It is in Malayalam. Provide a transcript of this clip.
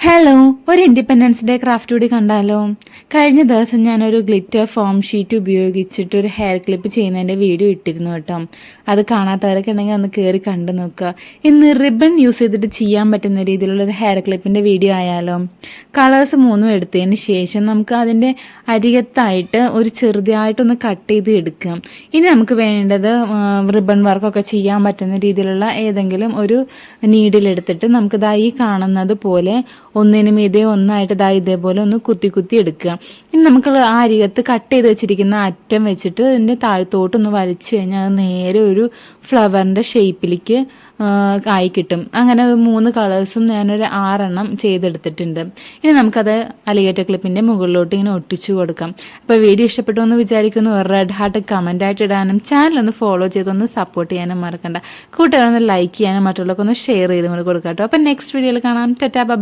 ഹലോ, ഒരു ഇൻഡിപെൻഡൻസ് ഡേ ക്രാഫ്റ്റ് കൂടി കണ്ടാലോ? കഴിഞ്ഞ ദിവസം ഞാനൊരു ഗ്ലിറ്റർ ഫോം ഷീറ്റ് ഉപയോഗിച്ചിട്ട് ഒരു ഹെയർ ക്ലിപ്പ് ചെയ്യുന്നതിൻ്റെ വീഡിയോ ഇട്ടിരുന്നു കേട്ടോ. അത് കാണാത്തവരൊക്കെ ഉണ്ടെങ്കിൽ ഒന്ന് കയറി കണ്ടു നോക്കുക. ഇന്ന് റിബൺ യൂസ് ചെയ്തിട്ട് ചെയ്യാൻ പറ്റുന്ന രീതിയിലുള്ള ഒരു ഹെയർ ക്ലിപ്പിൻ്റെ വീഡിയോ ആയാലോ? കളേഴ്സ് മൂന്നും എടുത്തതിന് ശേഷം നമുക്ക് അതിൻ്റെ അരികത്തായിട്ട് ഒരു ചെറുതായിട്ടൊന്ന് കട്ട് ചെയ്ത് എടുക്കാം. ഇനി നമുക്ക് വേണ്ടത് റിബൺ വർക്കൊക്കെ ചെയ്യാൻ പറ്റുന്ന രീതിയിലുള്ള ഏതെങ്കിലും ഒരു നീഡിലെടുത്തിട്ട് നമുക്കിതാ ഈ കാണുന്നത് പോലെ ഒന്നിനും ഇതേ ഒന്നായിട്ട് ഇതേപോലെ ഒന്ന് കുത്തി കുത്തി എടുക്കുക. ഇനി നമുക്ക് ആ അരികത്ത് കട്ട് ചെയ്ത് വെച്ചിരിക്കുന്ന അറ്റം വെച്ചിട്ട് അതിൻ്റെ താഴത്തോട്ടൊന്ന് വലിച്ചു കഴിഞ്ഞാൽ അത് നേരെ ഒരു ഫ്ലവറിൻ്റെ ഷേപ്പിലേക്ക് ആയി കിട്ടും. അങ്ങനെ 3 കളേഴ്സും ഞാനൊരു 6 ചെയ്തെടുത്തിട്ടുണ്ട്. ഇനി നമുക്കത് അലിഗേറ്റർ ക്ലിപ്പിൻ്റെ മുകളിലോട്ട് ഇങ്ങനെ ഒട്ടിച്ചു കൊടുക്കാം. അപ്പോൾ വീഡിയോ ഇഷ്ടപ്പെട്ടു എന്ന് വിചാരിക്കുന്നു. റെഡ് ഹാർട്ട് കമൻറ്റായിട്ട് ഇടാനും ചാനലൊന്ന് ഫോളോ ചെയ്തൊന്ന് സപ്പോർട്ട് ചെയ്യാനും മറക്കണ്ട. കൂട്ടുകാരൊന്ന് ലൈക്ക് ചെയ്യാനും മറ്റുള്ളവർക്കൊന്ന് ഷെയർ ചെയ്തും കൂടി കൊടുക്കാം കേട്ടോ. അപ്പോൾ നെക്സ്റ്റ് വീഡിയോയിൽ കാണാം. Tata bye.